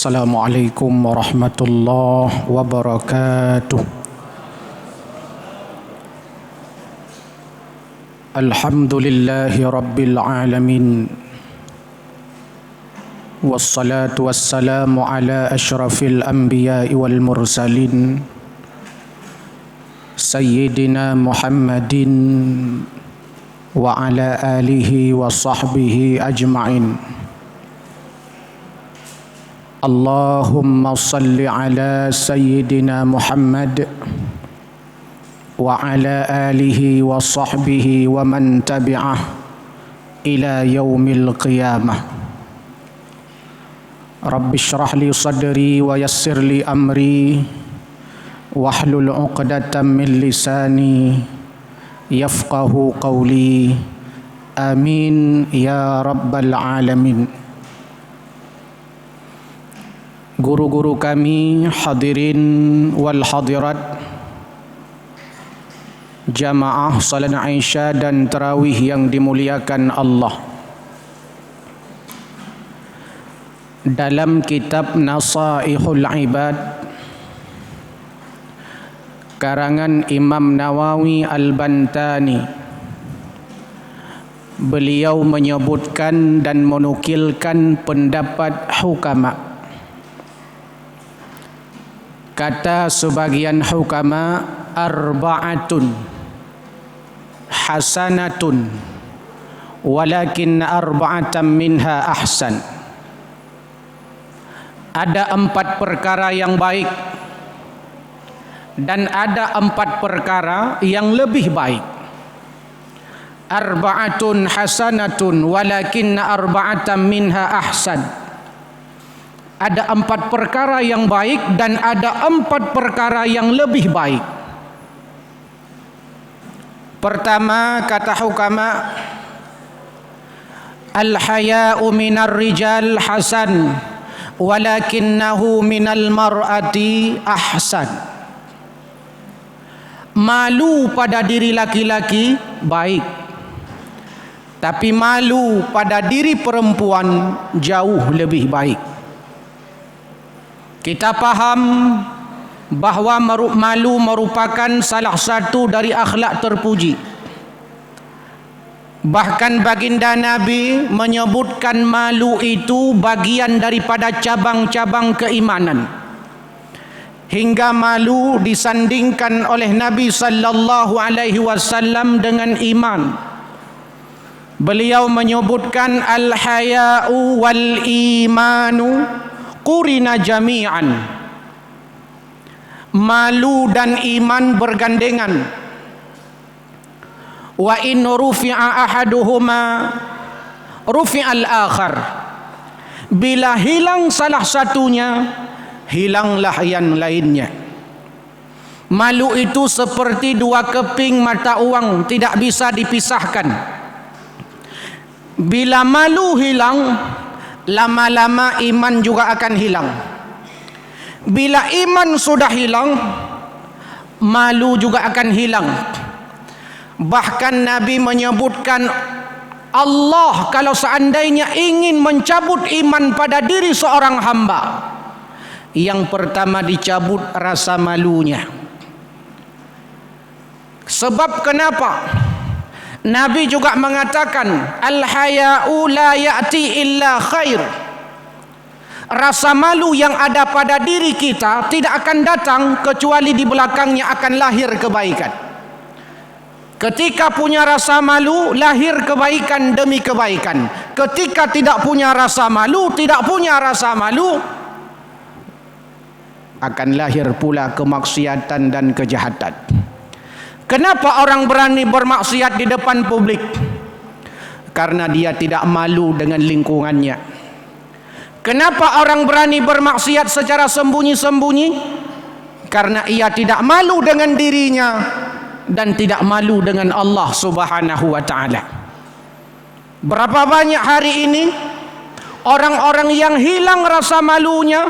Assalamualaikum warahmatullahi wabarakatuh. Alhamdulillahi rabbil alamin. Wassalatu wassalamu ala asyrafil anbiya'i wal mursalin Sayyidina Muhammadin wa ala alihi wa sahbihi ajma'in. Allahumma salli ala Sayyidina Muhammad wa ala alihi wa sahbihi wa man tabi'ah ila yaumil qiyamah. Rabbi shrah li sadri wa yassir li amri wahlul 'uqdatam min lisani yafqahu qawli. Amin ya rabbal alamin. Guru-guru kami, hadirin wal hadirat, jamaah salat Aisyah dan tarawih yang dimuliakan Allah. Dalam kitab Nasaihul Ibad karangan Imam Nawawi Al-Bantani, beliau menyebutkan dan menukilkan pendapat hukama. Kata sebagian hukama, arba'atun hasanatun walakin arba'atan minha ahsan. Ada 4 perkara yang baik dan ada 4 perkara yang lebih baik. Arba'atun hasanatun walakin arba'atan minha ahsan. Ada 4 perkara yang baik dan ada 4 perkara yang lebih baik. Pertama, kata hukama, al-haya'u minar rijal hasan walakinnahu minal mar'ati ahsan. Malu pada diri laki-laki baik, tapi malu pada diri perempuan jauh lebih baik. Kita faham bahawa malu merupakan salah satu dari akhlak terpuji. Bahkan baginda Nabi menyebutkan malu itu bagian daripada cabang-cabang keimanan. Hingga malu disandingkan oleh Nabi sallallahu alaihi wasallam dengan iman. Beliau menyebutkan al-haya'u wal imanu qurina jami'an. Malu dan iman bergandengan. Wa in rufi'a ahaduhuma rufi'al akhar. Bila hilang salah satunya, hilanglah yang lainnya. Malu itu seperti 2 keping mata uang, tidak bisa dipisahkan. Bila malu hilang, lama-lama iman juga akan hilang. Bila iman sudah hilang, malu juga akan hilang. Bahkan Nabi menyebutkan, Allah kalau seandainya ingin mencabut iman pada diri seorang hamba, yang pertama dicabut rasa malunya. Sebab kenapa? Nabi juga mengatakan, al-haya'u la ya'ti illa khair. Rasa malu yang ada pada diri kita tidak akan datang kecuali di belakangnya akan lahir kebaikan. Ketika punya rasa malu, lahir kebaikan demi kebaikan. Ketika tidak punya rasa malu, akan lahir pula kemaksiatan dan kejahatan. Kenapa orang berani bermaksiat di depan publik? Karena dia tidak malu dengan lingkungannya. Kenapa orang berani bermaksiat secara sembunyi-sembunyi? Karena ia tidak malu dengan dirinya dan tidak malu dengan Allah Subhanahu wa ta'ala. Berapa banyak hari ini orang-orang yang hilang rasa malunya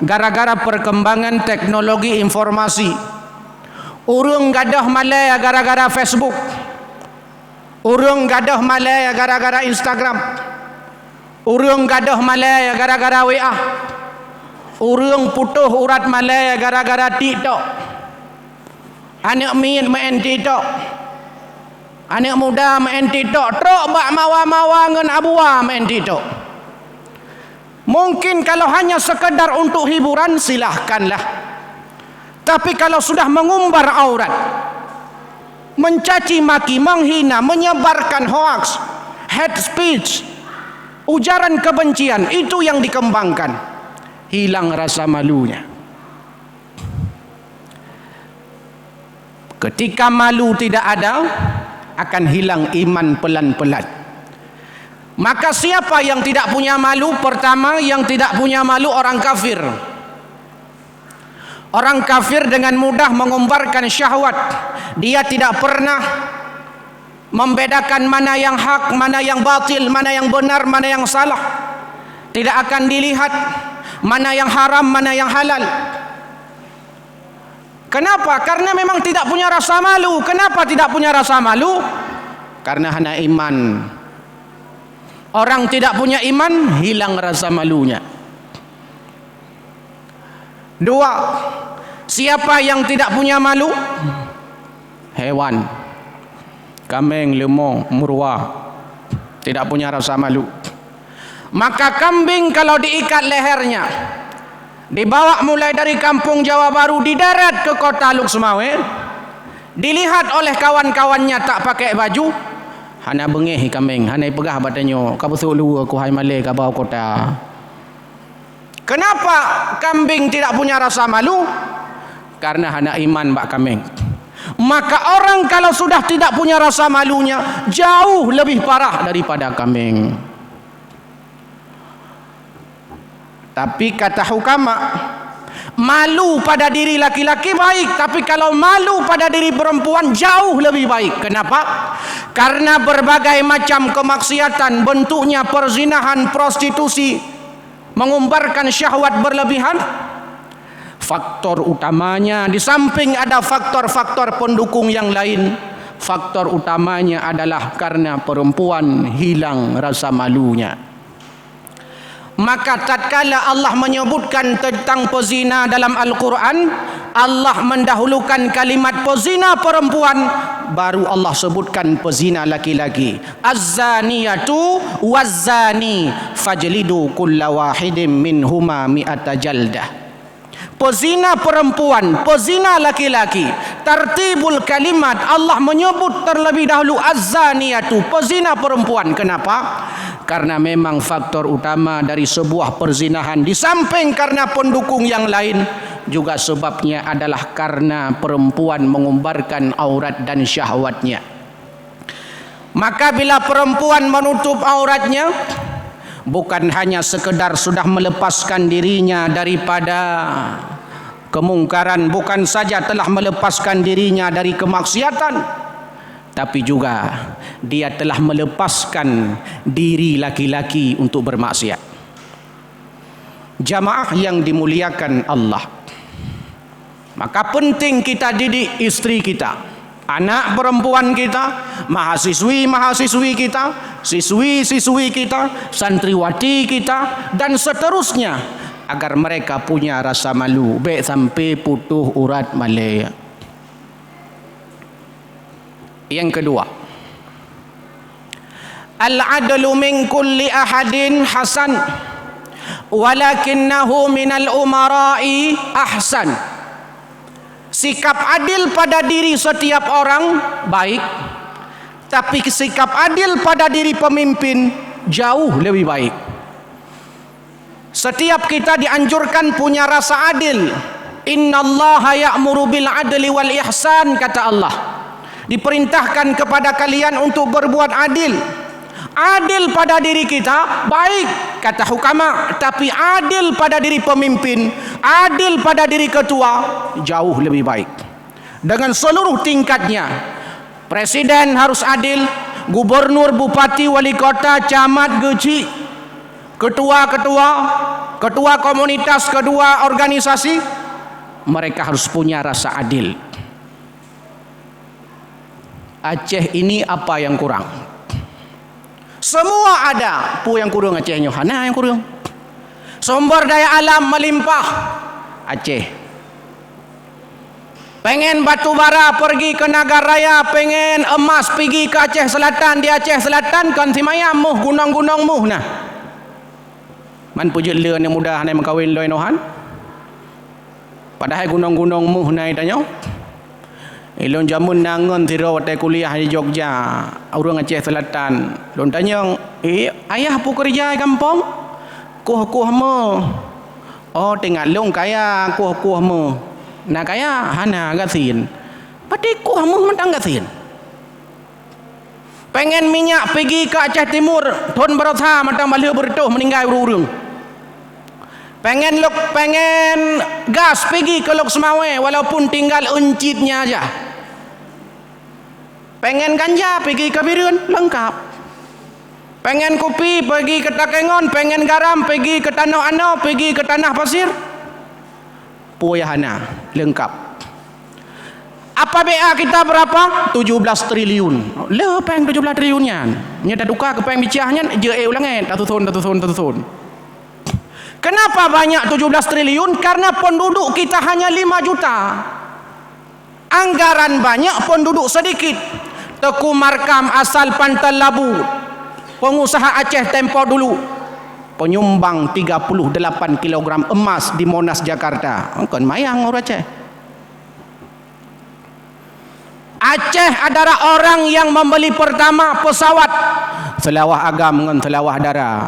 gara-gara perkembangan teknologi informasi. Urung gadah malaya gara-gara Facebook. Urung gadah malaya gara-gara Instagram. Urung gadah malaya gara-gara WA. Urang putuh urat malai gara-gara TikTok. Anak main TikTok. Anak muda main TikTok. Teruk bak mawa-mawa ngan abua main TikTok. Mungkin kalau hanya sekedar untuk hiburan, silahkanlah. Tapi kalau sudah mengumbar aurat, mencaci maki, menghina, menyebarkan hoax, hate speech, ujaran kebencian, itu yang dikembangkan. Hilang rasa malunya. Ketika malu tidak ada, akan hilang iman pelan-pelan. Maka siapa yang tidak punya malu? Pertama, yang tidak punya malu orang kafir. Orang kafir dengan mudah mengumbarkan syahwat. Dia tidak pernah membedakan mana yang hak, mana yang batil, mana yang benar, mana yang salah. Tidak akan dilihat mana yang haram, mana yang halal. Kenapa? Karena memang tidak punya rasa malu. Kenapa tidak punya rasa malu? Karena hanya iman. Orang tidak punya iman, hilang rasa malunya. Dua, siapa yang tidak punya malu? Hewan. Kambing, lemur, murwah. Tidak punya rasa malu. Maka kambing kalau diikat lehernya, dibawa mulai dari kampung Jawa Baru, didarat ke kota Luxmawe, dilihat oleh kawan-kawannya tak pakai baju, hana bengih kambing, hana pegah badannya, kabusuk lu aku hai malai ke bawah kota. Kenapa kambing tidak punya rasa malu? Karena hana iman bak kambing. Maka orang kalau sudah tidak punya rasa malunya, jauh lebih parah daripada kambing. Tapi kata hukama, malu pada diri laki-laki baik, tapi kalau malu pada diri perempuan jauh lebih baik. Kenapa? Karena berbagai macam kemaksiatan, bentuknya perzinahan, prostitusi, mengumbarkan syahwat berlebihan, faktor utamanya, di samping ada faktor-faktor pendukung yang lain, faktor utamanya adalah karena perempuan hilang rasa malunya. Maka tatkala Allah menyebutkan tentang pezina dalam Al-Quran, Allah mendahulukan kalimat pezina perempuan, baru Allah sebutkan pezina laki-laki. Az-zaniyatu waz-zani fajlidu kulla wahidin minhuma mi'ata jaldah. Pezina perempuan, pezina laki-laki. Tartibul kalimat, Allah menyebut terlebih dahulu az-zaniyatu, pezina perempuan. Kenapa? Karena memang faktor utama dari sebuah perzinahan, di samping karena pendukung yang lain, juga sebabnya adalah karena perempuan mengumbarkan aurat dan syahwatnya. Maka bila perempuan menutup auratnya, bukan hanya sekedar sudah melepaskan dirinya daripada kemungkaran, bukan saja telah melepaskan dirinya dari kemaksiatan, tapi juga dia telah melepaskan diri laki-laki untuk bermaksiat. Jamaah yang dimuliakan Allah, maka penting kita didik istri kita, anak perempuan kita, mahasiswi-mahasiswi kita, siswi-siswi kita, santriwati kita, dan seterusnya, agar mereka punya rasa malu, baik sampai putuh urat malai. Yang kedua, al-adlu min kulli ahadin hasan walakinnahu minal umara'i ahsan. Sikap adil pada diri setiap orang baik, tapi sikap adil pada diri pemimpin jauh lebih baik. Setiap kita dianjurkan punya rasa adil. Innallaha ya'muru bil adli wal ihsan, kata Allah. Diperintahkan kepada kalian untuk berbuat adil. Adil pada diri kita baik, kata hukama, tapi adil pada diri pemimpin, adil pada diri ketua jauh lebih baik. Dengan seluruh tingkatnya. Presiden harus adil, gubernur, bupati, wali kota, camat, geci, ketua-ketua, ketua komunitas, ketua organisasi, mereka harus punya rasa adil. Aceh ini apa yang kurang? Semua ada. Pu yang kurang Acehnya, hana yang kurang. sumber daya alam melimpah, Aceh. Pengen batu bara pergi ke Nagaraya, pengen emas pergi ke Aceh Selatan. Di Aceh Selatan kan si mayam muh gunung-gunung muh nah. Man pujut le yang mudah nai mengkawin loi nohan. Padahal gunung-gunung muh nai tanyo. Ilon jamun nangon tiro watai kuliah di Jogja, orang Aceh Selatan. Lon tanya, ayah pu kerja di kampung? Kuh-kuh mu. Oh, tengah long kaya kuh-kuh mu. Nak kaya hana gasin. Pati kuh mu mentang gasin. Pengen minyak pergi ke Aceh Timur, Tun Berosa mentang balik bertuh meninggal urung. Pengen gas pergi ke Lok Semawe walaupun tinggal uncitnya aja. Pengen ganja pergi ke Birun lengkap. Pengen kopi pergi ke Takengon, pengen garam pergi ke Tanah Ano, pergi ke Tanah Pasir. Puyahana lengkap. Apa BA kita berapa? 17 triliun. Le peng 17 triliunnya. Nya dah duka ke peng bicahnya je ulangan tatusun. Kenapa banyak 17 triliun? Karena penduduk kita hanya 5 juta. Anggaran banyak, penduduk sedikit. Teku Markam asal Pantai Labu, pengusaha Aceh tempo dulu, penyumbang 38 kg emas di Monas Jakarta. Kan mayang orang Aceh. Aceh adalah orang yang membeli pertama pesawat selawah agam dengan selawah darah,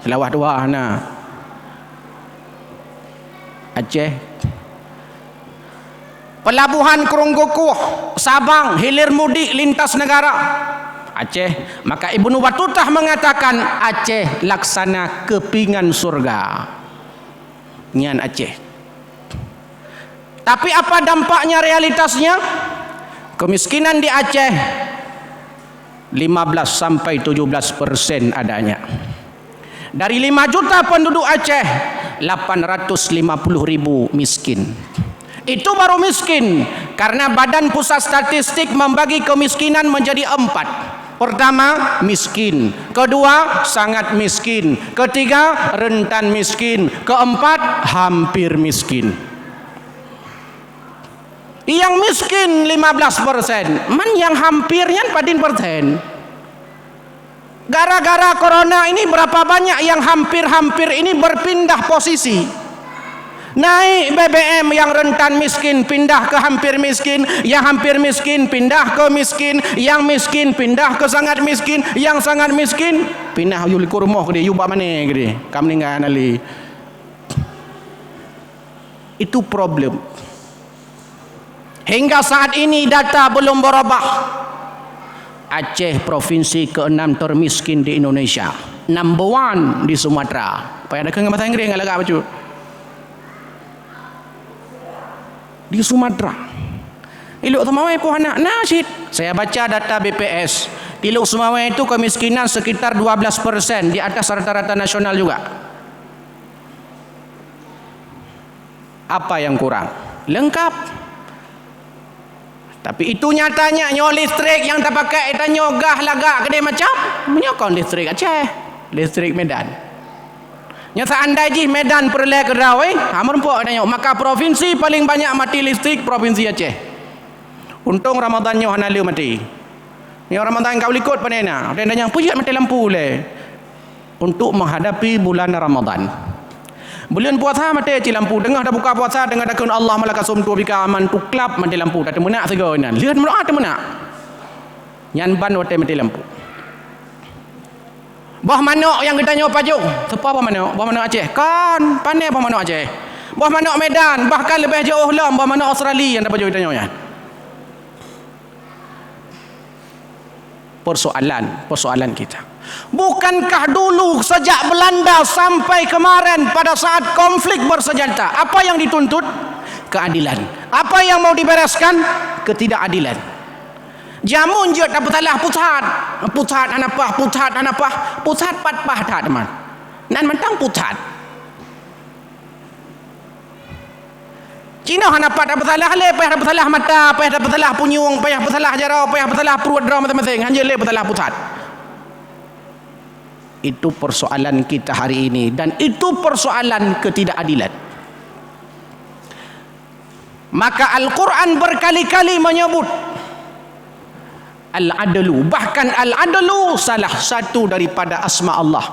selawah dua nah. Aceh. Pelabuhan Keronggokuh, Sabang, hilir mudik lintas negara Aceh. Maka Ibnu Battutah mengatakan Aceh laksana kepingan surga. Nyan Aceh. Tapi apa dampaknya realitasnya? Kemiskinan di Aceh 15 sampai 17% adanya. Dari 5 juta penduduk Aceh, 850.000 miskin. Itu baru miskin, karena Badan Pusat Statistik membagi kemiskinan menjadi 4. Pertama, miskin. Kedua, sangat miskin. Ketiga, rentan miskin. Keempat, hampir miskin. Yang miskin 15%, man yang hampirnya 14%. Gara-gara corona ini berapa banyak yang hampir-hampir ini berpindah posisi. Naik BBM, yang rentan miskin pindah ke hampir miskin, yang hampir miskin pindah ke miskin, yang miskin pindah ke sangat miskin, yang sangat miskin pindah yuli kurmoh ke dia, yubak mana ke dia, kamu ninggal nali. Itu problem. Hingga saat ini data belum berubah. Aceh provinsi ke-6 termiskin di Indonesia, number 1 di Sumatera. Payah ada kenapa bahasa Inggris enggak lagak baca. Di Sumatera. Ilok Sumawai pun anak nasyid. Saya baca data BPS. Di Ilok Sumawai itu kemiskinan sekitar 12%, di atas rata-rata nasional juga. Apa yang kurang? Lengkap. Tapi itu nyatanya nyo listrik yang tak pakai itu nyogah lagak gede macam menyokong listrik Aceh, listrik Medan. Nya seandai ji Medan perleh ke Rawai, merempok tanya, maka provinsi paling banyak mati listrik provinsi Aceh. Untung Ramadan nyo hana liu mati. Ni Ramadan kau likut panena. Dan tanya, pujat mati lampu le. Untuk menghadapi bulan Ramadan. Bulan puasa mati ci lampu, dengar dah buka puasa, dengar dah kun Allah malaka sumtu bika aman tu klap mati lampu, dah temenak segonan. Lihat menak temenak. Nyan ban mati lampu. Bah manok yang kita nyoba pajuk. Siapa bah manok? Bah manok Aceh. Kan pandai bah manok Aceh. Bah manok Medan, bahkan lebih jauh lah bah manok Australia yang dapat pajuk kita nyoba. Persoalan kita. Bukankah dulu sejak Belanda sampai kemarin pada saat konflik bersenjata, apa yang dituntut? Keadilan. Apa yang mau dibereskan? Ketidakadilan. Jamun je tak bersalah pusat anapah pusat patpah tak teman nan mentang pusat Cina anapah tak bersalah le payah tak bersalah mata payah tak bersalah punyung payah bersalah jarau payah bersalah perut draw masing-masing hanya le bersalah pusat Itu persoalan kita hari ini, dan itu persoalan ketidakadilan. Maka Al-Quran berkali-kali menyebut Al-Adlu. Bahkan Al-Adlu salah satu daripada asma Allah.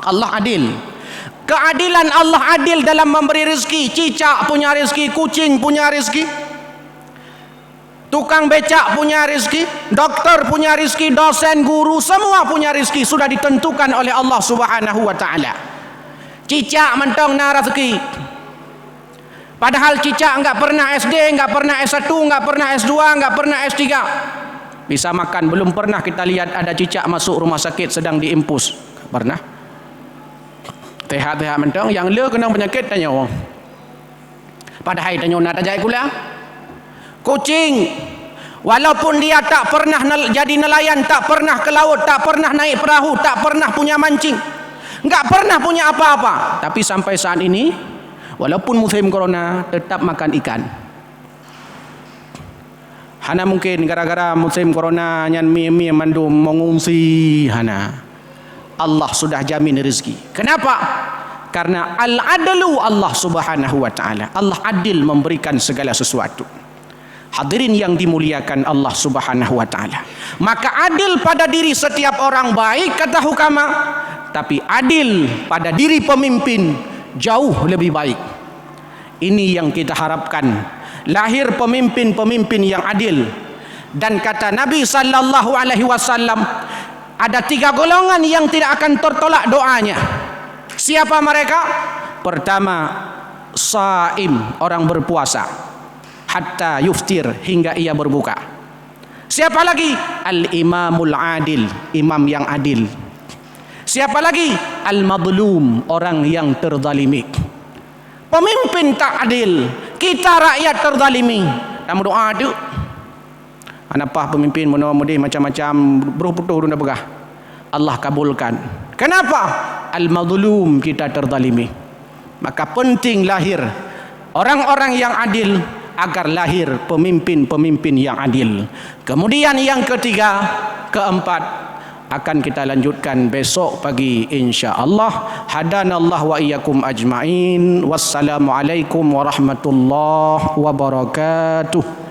Allah adil. Keadilan Allah adil dalam memberi rezeki. Cicak punya rezeki, kucing punya rezeki, tukang becak punya rezeki, doktor punya rezeki, dosen, guru, semua punya rezeki. Sudah ditentukan oleh Allah Subhanahu wa taala. Cicak mentong na rezeki. Padahal cicak enggak pernah SD, enggak pernah S1, enggak pernah S2, enggak pernah S3. Bisa makan, belum pernah kita lihat ada cicak masuk rumah sakit sedang diimpus. Pernah? Tehat-tehat mentong yang le kena penyakit tanya orang. Padahal tanya nak tajai kula. Kucing, walaupun dia tak pernah jadi nelayan, tak pernah ke laut, tak pernah naik perahu, tak pernah punya mancing, enggak pernah punya apa-apa, tapi sampai saat ini walaupun musim corona tetap makan ikan. Hana mungkin gara-gara musim corona nyan mi mandu mengungsi hana. Allah sudah jamin rezeki. Kenapa? Karena al-adlu Allah Subhanahu wa taala. Allah adil memberikan segala sesuatu. Hadirin yang dimuliakan Allah Subhanahu wa taala. Maka adil pada diri setiap orang baik kata hukama, tapi adil pada diri pemimpin jauh lebih baik. Ini yang kita harapkan. Lahir pemimpin-pemimpin yang adil. Dan kata Nabi sallallahu alaihi wasallam, ada 3 golongan yang tidak akan tertolak doanya. Siapa mereka? Pertama, saim, orang berpuasa hatta yuftir, hingga ia berbuka. Siapa lagi? Al-imamul adil, imam yang adil. Siapa lagi? Al-madlum, orang yang terzalimi. Pemimpin tak adil, kita rakyat terzalimi. Dalam doa tu anapah pemimpin mudah-mudah macam-macam berputuh duna begah, Allah kabulkan. Kenapa? Al-madlum, kita terzalimi. Maka penting lahir orang-orang yang adil, agar lahir pemimpin-pemimpin yang adil. Kemudian yang ketiga, keempat, akan kita lanjutkan besok pagi insya-Allah. Hadanallah wa iyyakum ajmain. Wassalamualaikum warahmatullahi wabarakatuh.